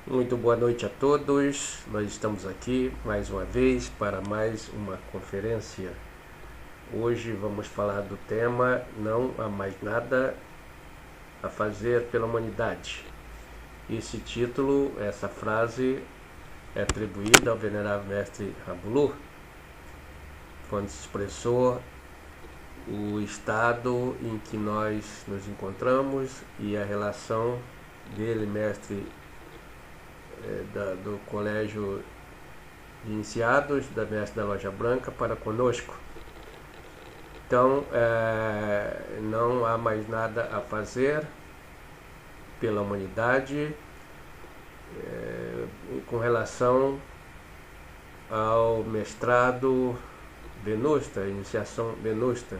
Muito boa noite a todos. Nós estamos aqui mais uma vez para mais uma conferência. Hoje vamos falar do tema Não há mais nada a fazer pela humanidade. Esse título, essa frase é atribuída ao venerável mestre Rabulu, quando se expressou o estado em que nós nos encontramos e a relação dele, mestre do Colégio de Iniciados, da Mestre da Loja Branca, para conosco. Então, não há mais nada a fazer pela humanidade com relação ao mestrado Venusta, iniciação Venusta,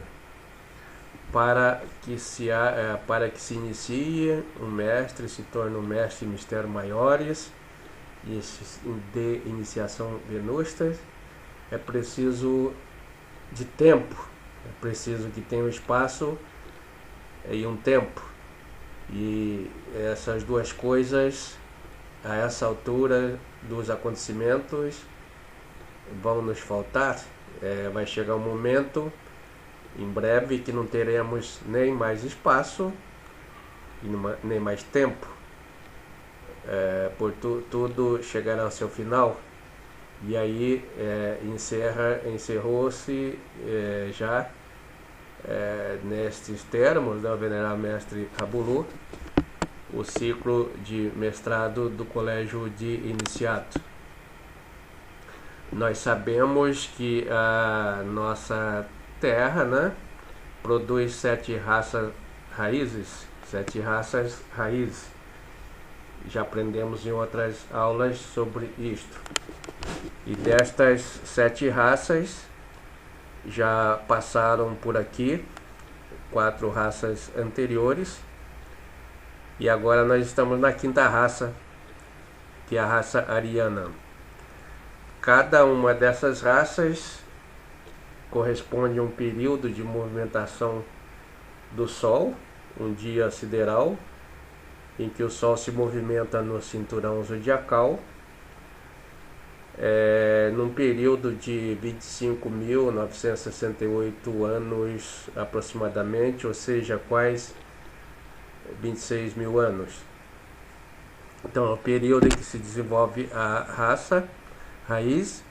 para que se inicie um mestre, se torne um mestre em mistérios maiores de iniciação Venusta. É preciso de tempo, é preciso que tenha um espaço e um tempo. E essas duas coisas, a essa altura dos acontecimentos, vão nos faltar. Vai chegar um momento, em breve, que não teremos nem mais espaço, nem mais tempo. Tudo chegará ao seu final. E aí encerrou-se já nestes termos, né, o venerável mestre Rabulu, o ciclo de mestrado do Colégio de Iniciado. Nós sabemos que a nossa Terra, né, produz 7 raças raízes. Já aprendemos em outras aulas sobre isto. E destas 7 raças, já passaram por aqui 4 raças anteriores. E agora nós estamos na 5ª raça, que é a raça ariana. Cada uma dessas raças corresponde a um período de movimentação do Sol, um dia sideral, em que o Sol se movimenta no cinturão zodiacal, num período de 25.968 anos aproximadamente, ou seja, quase 26 mil anos. Então é o período em que se desenvolve a raça raiz,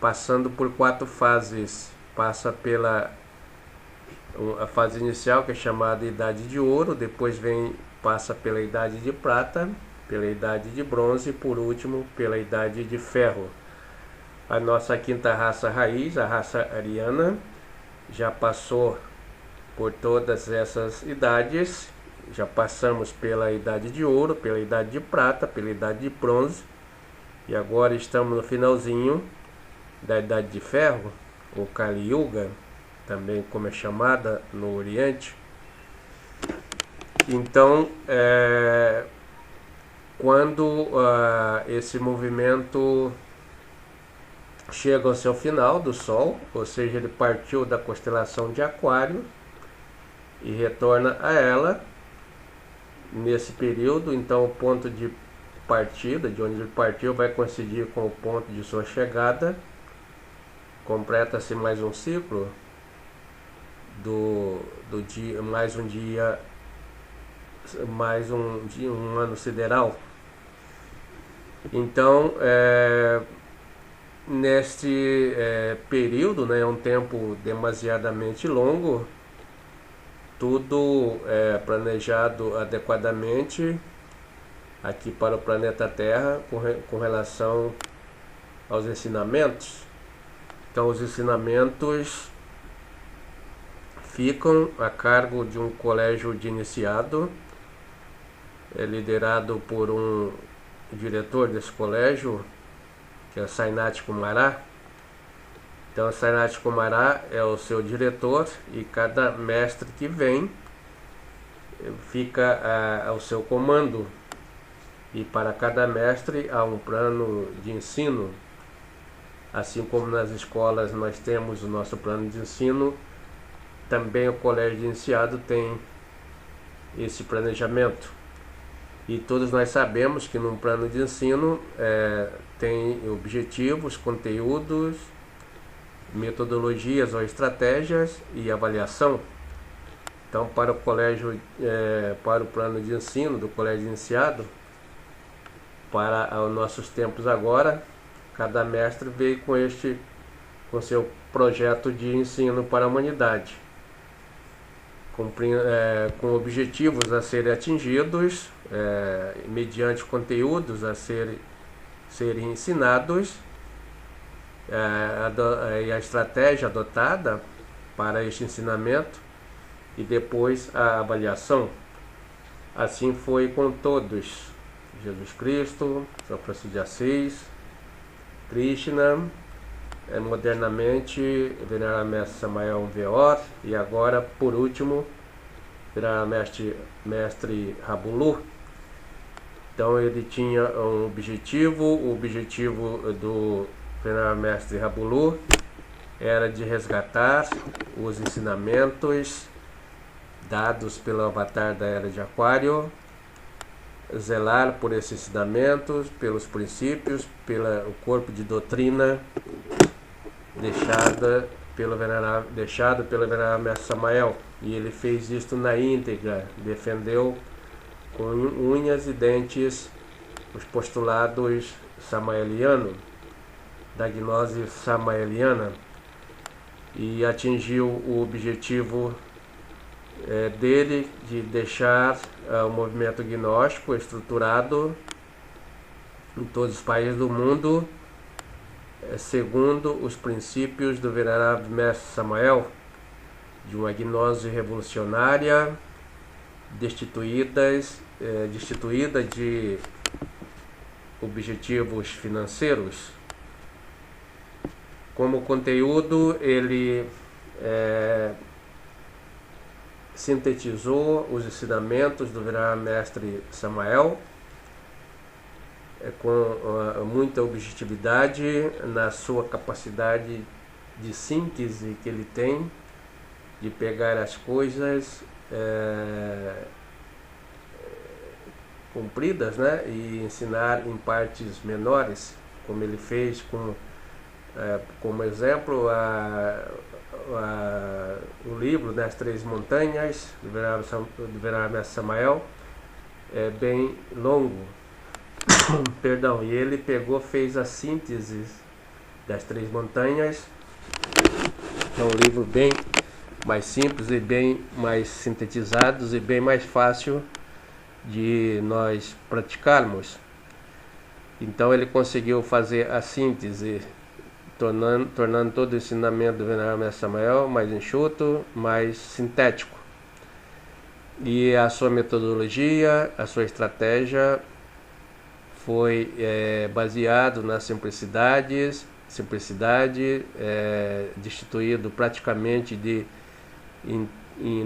passando por 4 fases. Passa pela a fase inicial, que é chamada Idade de Ouro, depois passa pela Idade de Prata, pela Idade de Bronze e por último pela Idade de Ferro. A nossa 5ª raça raiz, a raça ariana, já passou por todas essas idades. Já passamos pela Idade de Ouro, pela Idade de Prata, pela Idade de Bronze e agora estamos no finalzinho da Idade de Ferro, ou Kali Yuga, também como é chamada no Oriente. Então, quando esse movimento chega ao seu final do Sol, ou seja, ele partiu da constelação de Aquário e retorna a ela nesse período, então o ponto de partida, de onde ele partiu, vai coincidir com o ponto de sua chegada. Completa-se mais um ciclo do dia, mais um ano sideral. Então, neste período, né, um tempo demasiadamente longo, tudo é planejado adequadamente aqui para o planeta Terra com relação aos ensinamentos. Então, os ensinamentos ficam a cargo de um colégio de iniciado, liderado por um diretor desse colégio, que é o Sainath Kumara. Então, o Sainath Kumara é o seu diretor e cada mestre que vem fica ao seu comando. E para cada mestre há um plano de ensino. Assim como nas escolas nós temos o nosso plano de ensino, também o colégio de iniciado tem esse planejamento. E todos nós sabemos que num plano de ensino tem objetivos, conteúdos, metodologias ou estratégias e avaliação. Então, para o colégio, para o plano de ensino do colégio iniciado, para os nossos tempos agora, cada mestre veio com seu projeto de ensino para a humanidade, com objetivos a serem atingidos, mediante conteúdos a serem ensinados, e a estratégia adotada para este ensinamento, e depois a avaliação. Assim foi com todos: Jesus Cristo, São Francisco de Assis, Krishna, modernamente Venerável Mestre Samael Weor, e agora, por último, Venerável Mestre Rabulu. Então ele tinha um objetivo. O objetivo do Venerável Mestre Rabulu era de resgatar os ensinamentos dados pelo avatar da Era de Aquário, zelar por esses ensinamentos, pelos princípios, pelo corpo de doutrina deixado pelo Venerável Mestre Samael. E ele fez isto na íntegra, defendeu com unhas e dentes os postulados samaelianos, da gnose samaeliana, e atingiu o objetivo dele de deixar o movimento gnóstico estruturado em todos os países do mundo, segundo os princípios do Venerável Mestre Samael, de uma gnose revolucionária, destituída de objetivos financeiros. Como conteúdo, ele sintetizou os ensinamentos do Venerável Mestre Samael com muita objetividade na sua capacidade de síntese que ele tem, de pegar as coisas compridas, né, e ensinar em partes menores, como ele fez como exemplo o livro, né, As Três Montanhas, do Venerável Mestre Samael, é bem longo. Perdão, e ele fez a síntese das Três Montanhas. É um livro bem mais simples e bem mais sintetizado e bem mais fácil de nós praticarmos. Então ele conseguiu fazer a síntese, tornando todo o ensinamento do Venerável Mestre Samael mais enxuto, mais sintético. E a sua metodologia, a sua estratégia foi baseado na simplicidade, destituído praticamente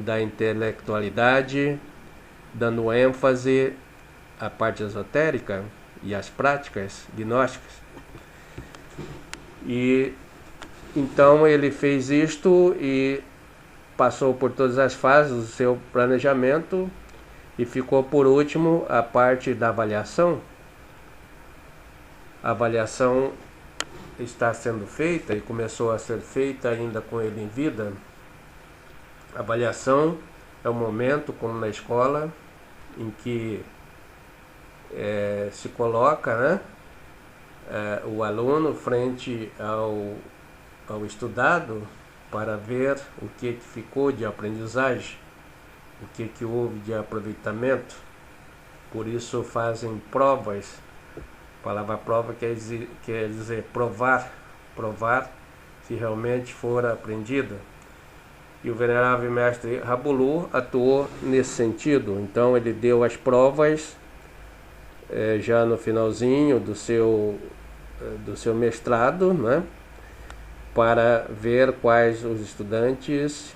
da intelectualidade, dando ênfase à parte esotérica e às práticas gnósticas. E então ele fez isto e passou por todas as fases do seu planejamento, e ficou por último a parte da avaliação. A avaliação está sendo feita e começou a ser feita ainda com ele em vida. A avaliação é um momento, como na escola, em que se coloca, né, o aluno frente ao estudado para ver o que ficou de aprendizagem, o que houve de aproveitamento. Por isso fazem provas. A palavra prova quer dizer provar se realmente for aprendido. E o Venerável Mestre Rabulu atuou nesse sentido. Então ele deu as provas já no finalzinho do seu mestrado, né, para ver quais os estudantes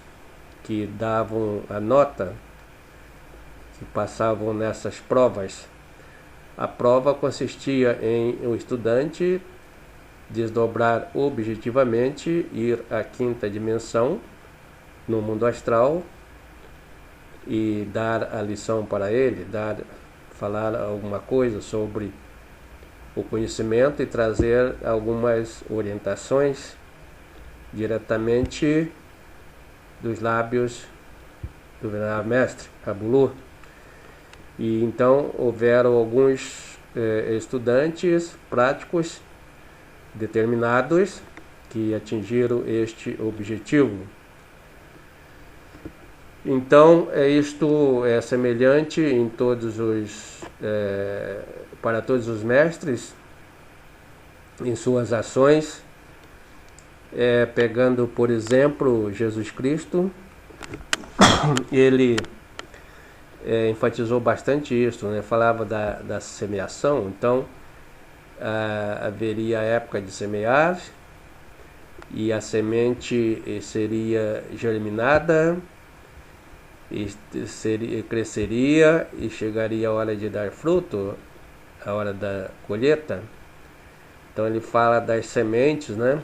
que davam a nota, que passavam nessas provas. A prova consistia em o estudante desdobrar objetivamente, ir à quinta dimensão no mundo astral e dar a lição para ele, falar alguma coisa sobre o conhecimento e trazer algumas orientações diretamente dos lábios do venerável mestre Rabulu. E então houveram alguns estudantes práticos determinados que atingiram este objetivo. Então, isto é semelhante em para todos os mestres, em suas ações, pegando, por exemplo, Jesus Cristo, ele enfatizou bastante isso, né? Falava da semeação. Então, haveria a época de semear, e a semente seria germinada, e cresceria e chegaria a hora de dar fruto, a hora da colheita. Então ele fala das sementes, né,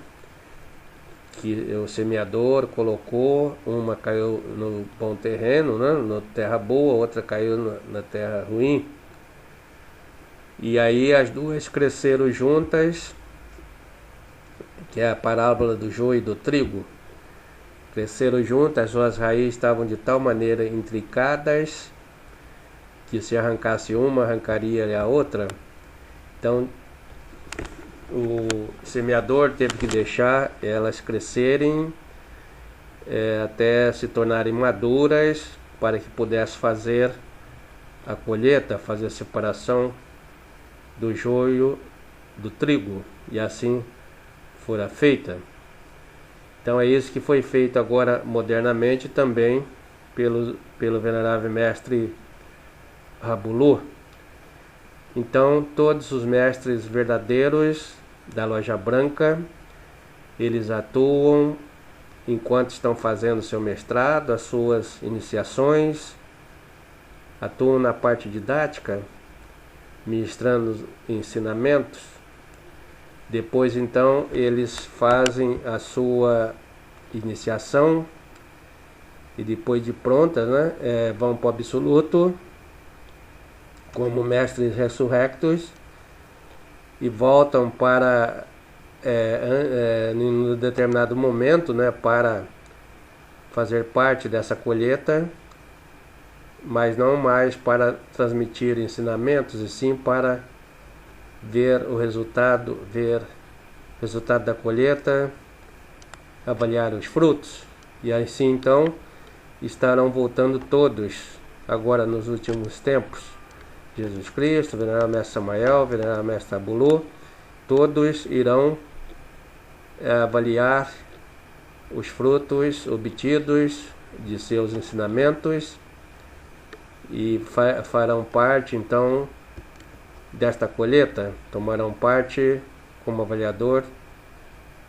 que o semeador colocou, uma caiu no bom terreno, né, na terra boa, outra caiu na terra ruim, e aí as duas cresceram juntas, que é a parábola do joio e do trigo. Cresceram juntas, as suas raízes estavam de tal maneira intrincadas que se arrancasse uma, arrancaria a outra. Então o semeador teve que deixar elas crescerem até se tornarem maduras, para que pudesse fazer a colheita, fazer a separação do joio do trigo, e assim fora feita. Então é isso que foi feito agora modernamente também pelo venerável mestre Rabulu. Então todos os mestres verdadeiros da Loja Branca, eles atuam enquanto estão fazendo seu mestrado, as suas iniciações, atuam na parte didática, ministrando ensinamentos. Depois então eles fazem a sua iniciação, e depois de prontas, né, vão para o absoluto como mestres ressurrectos, e voltam para em um determinado momento, né, para fazer parte dessa colheita, mas não mais para transmitir ensinamentos, e sim para ver o resultado da colheita, avaliar os frutos. E assim então estarão voltando todos agora nos últimos tempos. Jesus Cristo, venerável mestre Samael, venerável mestre Rabulu, todos irão avaliar os frutos obtidos de seus ensinamentos, e farão parte então desta colheita, tomarão parte como avaliador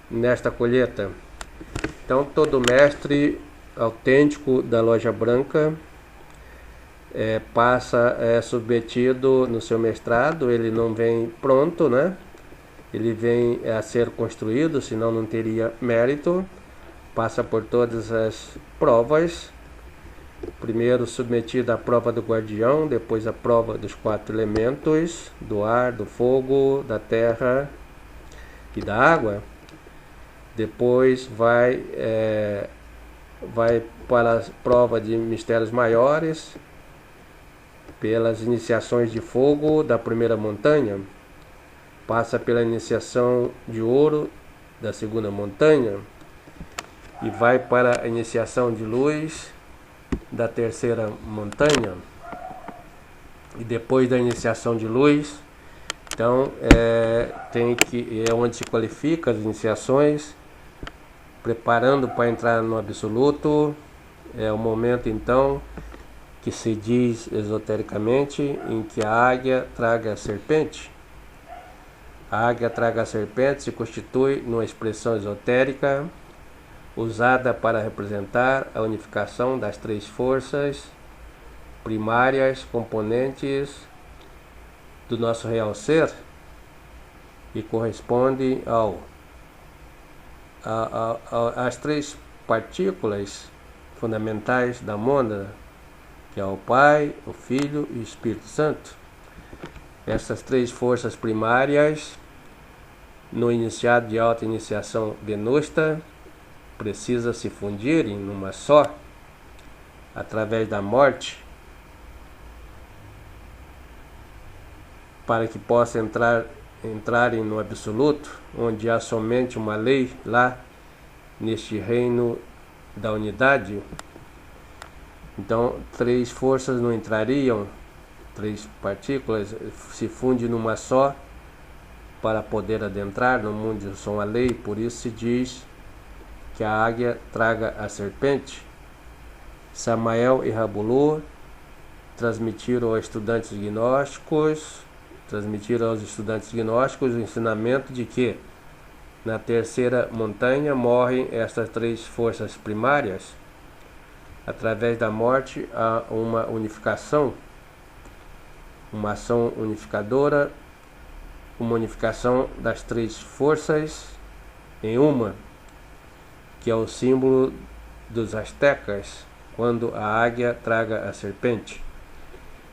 nesta colheita. Então todo mestre autêntico da Loja Branca é submetido no seu mestrado. Ele não vem pronto, né? Ele vem a ser construído, senão não teria mérito. Passa por todas as provas, primeiro submetido à prova do guardião, depois à prova dos 4 elementos, do ar, do fogo, da terra e da água. Depois vai para a prova de mistérios maiores, pelas iniciações de fogo da primeira montanha, passa pela iniciação de ouro da segunda montanha, e vai para a iniciação de luz da terceira montanha. E depois da iniciação de luz, então é onde se qualifica as iniciações, preparando para entrar no absoluto. É o momento então que se diz esotericamente em que a águia traga a serpente. A águia traga a serpente se constitui numa expressão esotérica usada para representar a unificação das 3 forças primárias componentes do nosso real ser, e corresponde às 3 partículas fundamentais da mônada, que é o Pai, o Filho e o Espírito Santo. Essas três forças primárias, no iniciado de alta iniciação venusta, precisa se fundirem numa só, através da morte, para que possa entrarem no absoluto, onde há somente uma lei lá, neste reino da unidade. Então, três forças não entrariam, três partículas se fundem numa só para poder adentrar no mundo de som a lei. Por isso se diz que a águia traga a serpente. Samael e Rabulu transmitiram aos estudantes gnósticos o ensinamento de que na terceira montanha morrem estas três forças primárias. Através da morte há uma unificação, uma ação unificadora, uma unificação das três forças em uma, que é o símbolo dos astecas, quando a águia traga a serpente.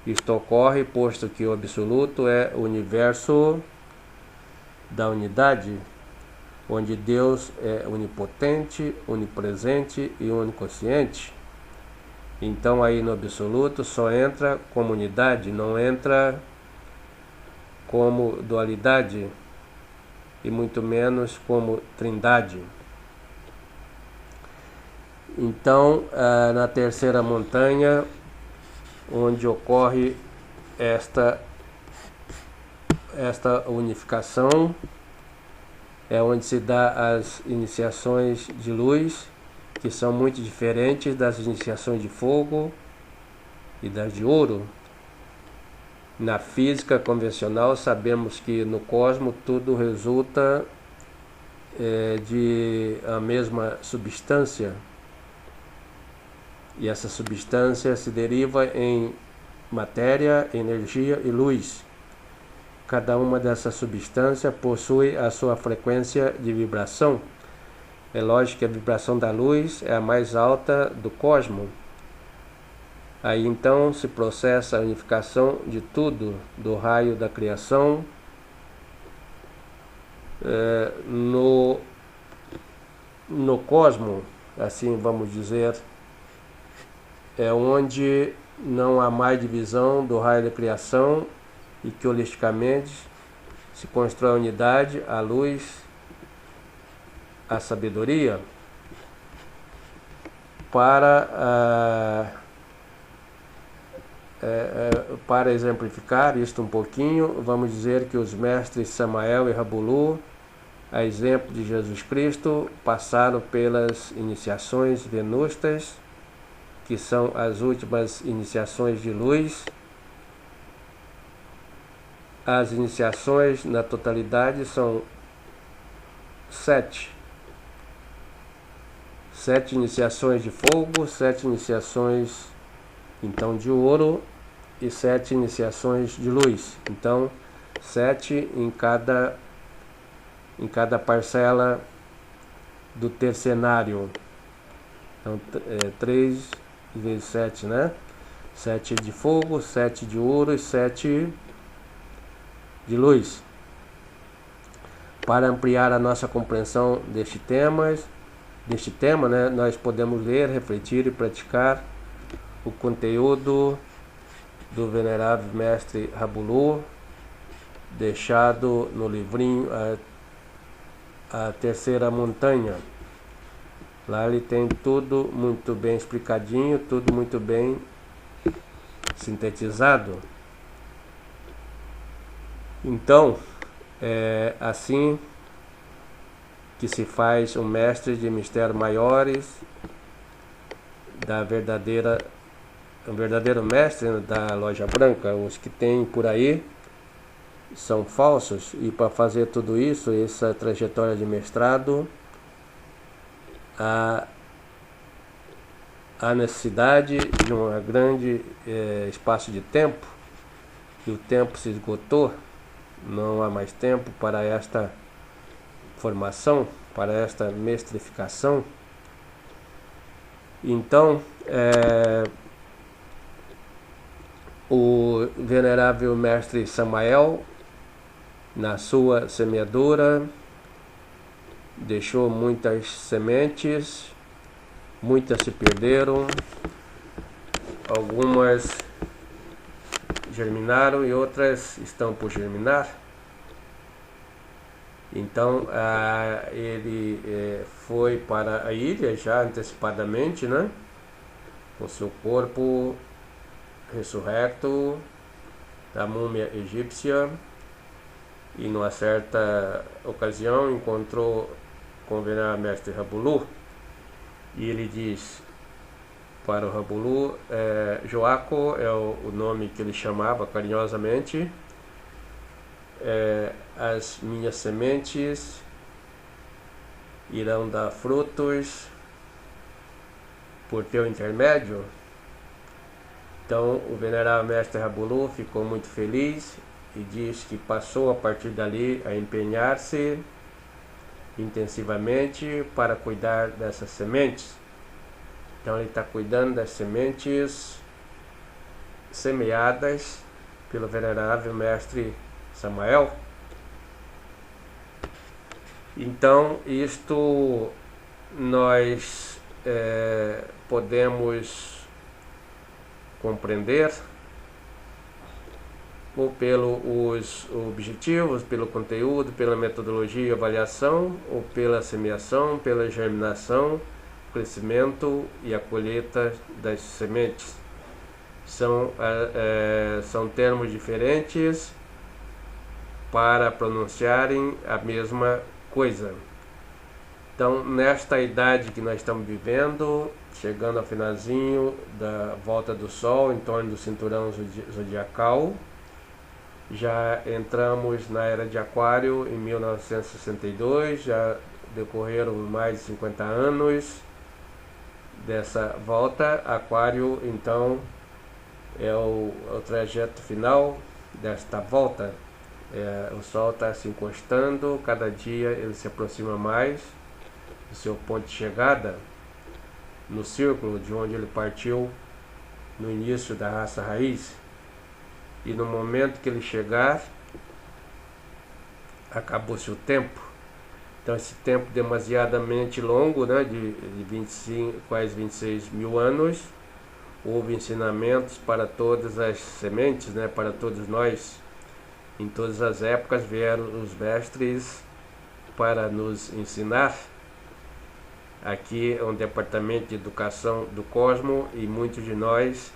Isto ocorre posto que o absoluto é o universo da unidade, onde Deus é onipotente, onipresente e onisciente. Então aí no absoluto só entra como unidade, não entra como dualidade e muito menos como trindade. Então, na terceira montanha, onde ocorre esta unificação, é onde se dá as iniciações de luz, que são muito diferentes das iniciações de fogo e das de ouro. Na física convencional, sabemos que no cosmos tudo resulta de a mesma substância, e essa substância se deriva em matéria, energia e luz. Cada uma dessas substâncias possui a sua frequência de vibração. É lógico que a vibração da luz é a mais alta do cosmos. Aí então se processa a unificação de tudo, do raio da criação, no cosmos, assim vamos dizer, é onde não há mais divisão do raio da criação e que holisticamente se constrói a unidade, a luz, a sabedoria. Para exemplificar isto um pouquinho, vamos dizer que os mestres Samael e Rabulu, a exemplo de Jesus Cristo, passaram pelas iniciações venustas, que são as últimas iniciações de luz. As iniciações na totalidade são 7. 7 iniciações de fogo, 7 iniciações então de ouro e 7 iniciações de luz. Então 7 em cada parcela do tercenário. Então 3 vezes 7, né? 7 de fogo, 7 de ouro e 7 de luz. Para ampliar a nossa compreensão deste tema, né, nós podemos ler, refletir e praticar o conteúdo do venerável mestre Rabulu, deixado no livrinho A Terceira Montanha. Lá ele tem tudo muito bem explicadinho, tudo muito bem sintetizado. Então, é assim que se faz um mestre de mistérios maiores, um verdadeiro mestre da loja branca. Os que tem por aí são falsos, e para fazer tudo isso, essa trajetória de mestrado, há necessidade de um grande espaço de tempo, e o tempo se esgotou. Não há mais tempo para esta formação, para esta mestrificação. Então, o venerável mestre Samael, na sua semeadura, deixou muitas sementes, muitas se perderam, algumas germinaram e outras estão por germinar. Então ele foi para a ilha já antecipadamente, né? Com seu corpo ressurrecto da múmia egípcia, e numa certa ocasião encontrou com o venerável mestre Rabulu, e ele diz para o Rabulu, Joaco é o nome que ele chamava carinhosamente, as minhas sementes irão dar frutos por teu intermédio. Então o venerável mestre Rabulu ficou muito feliz e diz que passou a partir dali a empenhar-se intensivamente para cuidar dessas sementes. Então ele está cuidando das sementes semeadas pelo venerável mestre Samael. Então isto nós podemos compreender ou pelos objetivos, pelo conteúdo, pela metodologia e avaliação, ou pela semeação, pela germinação, crescimento e a colheita das sementes. São termos diferentes para pronunciarem a mesma coisa. Então, nesta idade que nós estamos vivendo, chegando ao finalzinho da volta do Sol, em torno do cinturão zodiacal, já entramos na era de Aquário em 1962, já decorreram mais de 50 anos dessa volta. Aquário, então, é o trajeto final desta volta. O Sol está se encostando, cada dia ele se aproxima mais do seu ponto de chegada, no círculo de onde ele partiu no início da raça raiz. E no momento que ele chegar, acabou-se o tempo. Então esse tempo demasiadamente longo, né, de 25, quase 26 mil anos, houve ensinamentos para todas as sementes, né, para todos nós. Em todas as épocas vieram os mestres para nos ensinar. Aqui é um departamento de educação do Cosmo e muitos de nós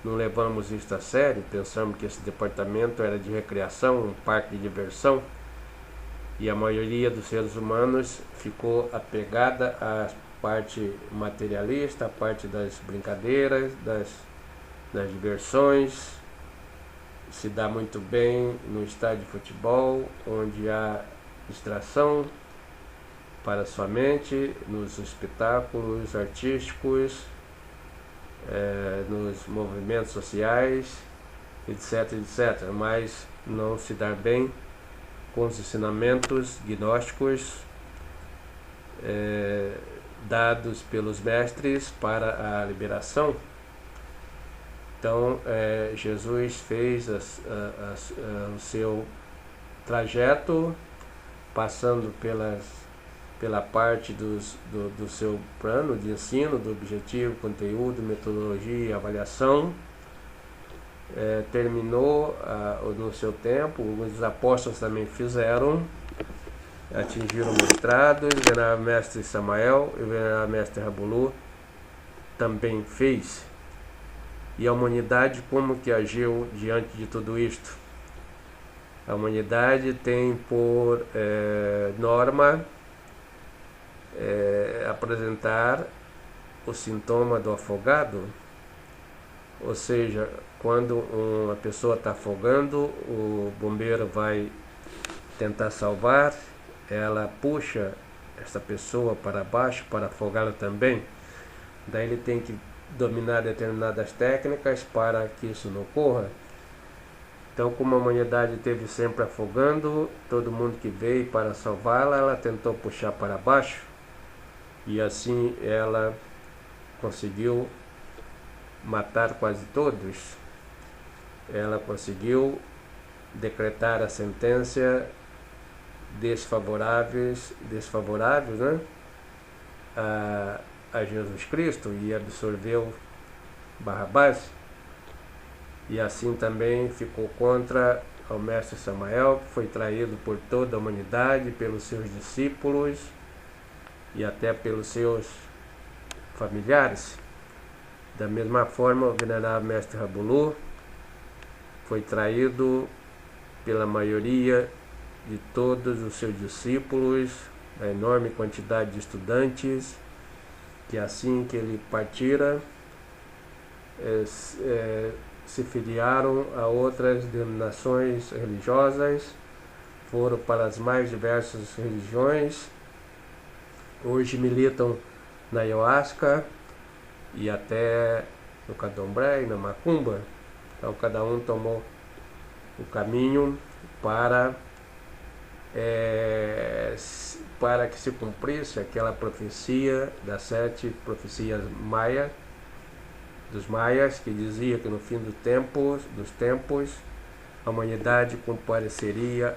não levamos isso a sério, pensamos que esse departamento era de recreação, um parque de diversão, e a maioria dos seres humanos ficou apegada à parte materialista, à parte das brincadeiras, das diversões. Se dá muito bem no estádio de futebol, onde há distração para sua mente, nos espetáculos artísticos, nos movimentos sociais, etc, etc. Mas não se dá bem com os ensinamentos gnósticos dados pelos mestres para a liberação. Então Jesus fez o seu trajeto, passando pela parte do seu plano de ensino, do objetivo, conteúdo, metodologia e avaliação. Terminou no seu tempo, os apóstolos também fizeram, atingiram o mestrado, o venerável mestre Samael e o venerável mestre Rabulu também fez. E a humanidade como que agiu diante de tudo isto? A humanidade tem por norma apresentar o sintoma do afogado, ou seja, quando uma pessoa está afogando, o bombeiro vai tentar salvar, ela puxa essa pessoa para baixo para afogá-la também. Daí ele tem que dominar determinadas técnicas para que isso não ocorra. Então, como a humanidade esteve sempre afogando, todo mundo que veio para salvá-la, ela tentou puxar para baixo, e assim ela conseguiu matar quase todos. ela conseguiu decretar a sentença desfavoráveis, né, a Jesus Cristo, e absolveu Barrabás, e assim também ficou contra o mestre Samael, que foi traído por toda a humanidade, pelos seus discípulos e até pelos seus familiares. Da mesma forma, o venerável mestre Rabulu foi traído pela maioria de todos os seus discípulos, a enorme quantidade de estudantes, que assim que ele partira, se filiaram a outras denominações religiosas, foram para as mais diversas religiões, hoje militam na Ayahuasca e até no Candomblé e na Macumba. Então cada um tomou o caminho para que se cumprisse aquela profecia das 7 profecias maias, dos maias, que dizia que no fim dos tempos a humanidade compareceria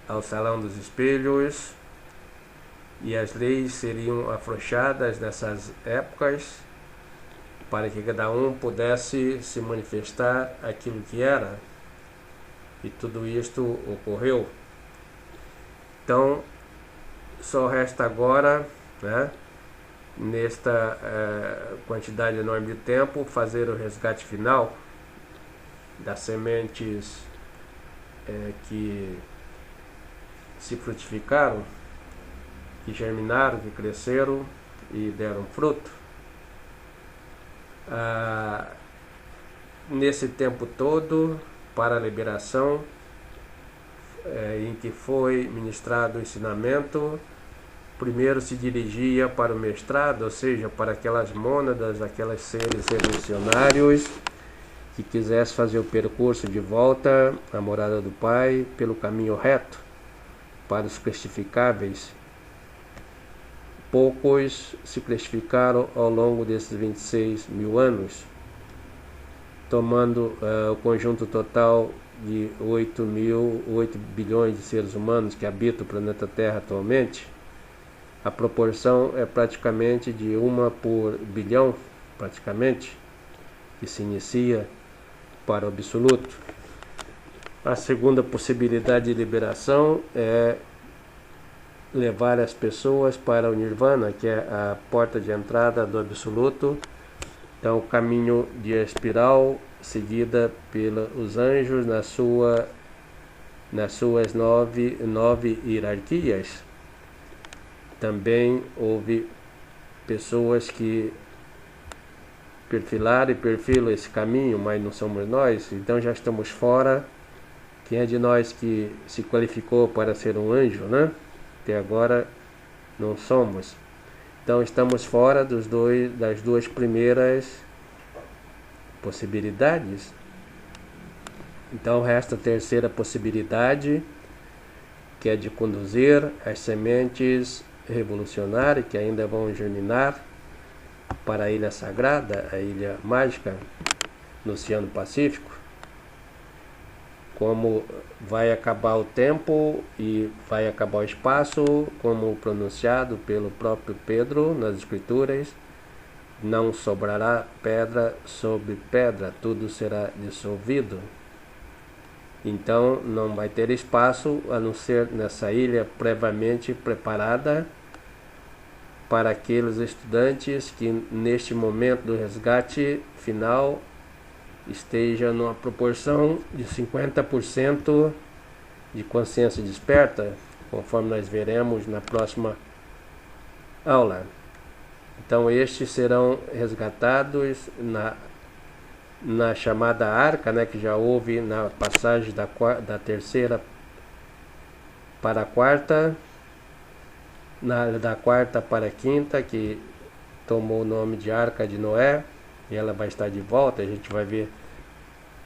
ao salão dos espelhos e as leis seriam afrouxadas nessas épocas para que cada um pudesse se manifestar aquilo que era, e tudo isto ocorreu. Então só resta agora, né, nesta quantidade enorme de tempo, fazer o resgate final das sementes que se frutificaram, que germinaram, que cresceram e deram fruto. Nesse tempo todo, para a liberação, em que foi ministrado o ensinamento, primeiro se dirigia para o mestrado, ou seja, para aquelas mônadas, aqueles seres revolucionários que quisessem fazer o percurso de volta à morada do Pai pelo caminho reto, para os classificáveis. Poucos se classificaram ao longo desses 26 mil anos, tomando o conjunto total de 8 bilhões de seres humanos que habitam o planeta Terra atualmente. A proporção é praticamente de 1 por bilhão, praticamente, que se inicia para o absoluto. A segunda possibilidade de liberação é levar as pessoas para o Nirvana, que é a porta de entrada do absoluto. Então, o caminho de espiral seguida pelos anjos nas suas nove hierarquias. Também houve pessoas que perfilaram e perfilam esse caminho, mas não somos nós, então já estamos fora. Quem é de nós que se qualificou para ser um anjo, né? Até agora não somos. Então estamos fora das duas primeiras possibilidades. Então resta a terceira possibilidade, que é de conduzir as sementes revolucionárias que ainda vão germinar para a Ilha Sagrada, a Ilha Mágica, no Oceano Pacífico. Como vai acabar o tempo e vai acabar o espaço, como pronunciado pelo próprio Pedro nas Escrituras, não sobrará pedra sobre pedra, tudo será dissolvido. Então não vai ter espaço a não ser nessa ilha previamente preparada para aqueles estudantes que neste momento do resgate final esteja numa proporção de 50% de consciência desperta, conforme nós veremos na próxima aula. Então estes serão resgatados na chamada arca, né, que já houve na passagem da terceira para a quarta, da quarta para a quinta, que tomou o nome de Arca de Noé, e ela vai estar de volta, a gente vai ver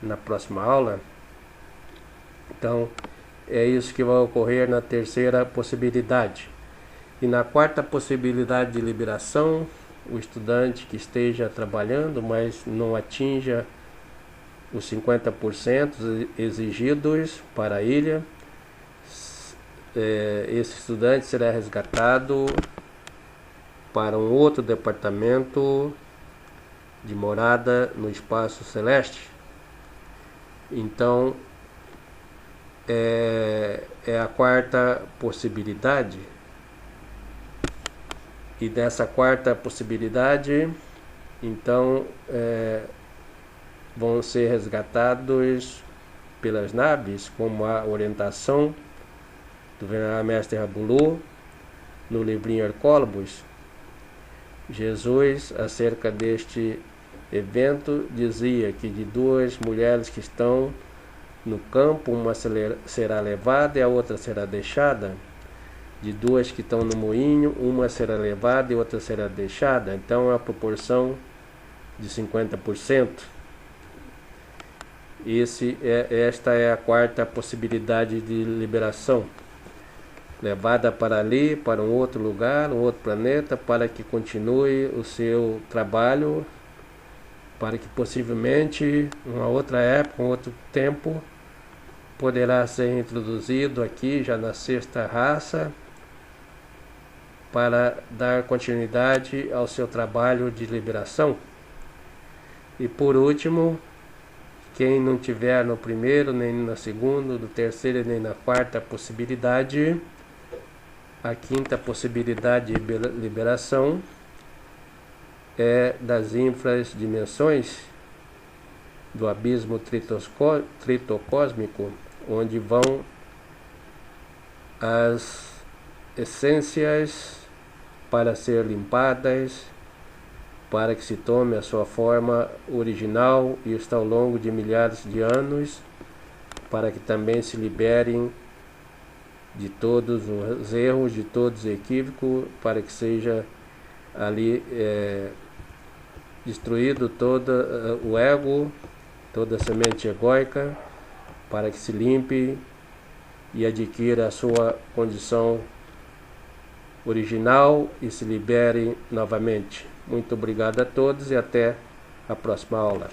na próxima aula. Então é isso que vai ocorrer na terceira possibilidade. E na quarta possibilidade de liberação, o estudante que esteja trabalhando, mas não atinja os 50% exigidos para a ilha. Esse estudante será resgatado para um outro departamento de morada no espaço celeste. Então, é a quarta possibilidade. E dessa quarta possibilidade, então, vão ser resgatados pelas naves, como a orientação do venerável mestre Rabulu no livrinho Hercólogos. Jesus, acerca deste evento, dizia que de duas mulheres que estão no campo, uma será levada e a outra será deixada. De duas que estão no moinho, uma será levada e outra será deixada. Então, a proporção de 50%. Esta é a quarta possibilidade de liberação. Levada para ali, para um outro lugar, um outro planeta, para que continue o seu trabalho, para que possivelmente, uma outra época, um outro tempo, poderá ser introduzido aqui, já na sexta raça, para dar continuidade ao seu trabalho de liberação. E por último, quem não tiver no primeiro, nem na segunda, no terceiro, nem na quarta possibilidade, a quinta possibilidade de liberação é das infras dimensões do abismo tritocósmico, onde vão as essências para ser limpadas, para que se tome a sua forma original, e está ao longo de milhares de anos, para que também se liberem de todos os erros, de todos os equívocos, para que seja ali destruído todo o ego, toda a semente egóica, para que se limpe e adquira a sua condição original e se libere novamente. Muito obrigado a todos e até a próxima aula.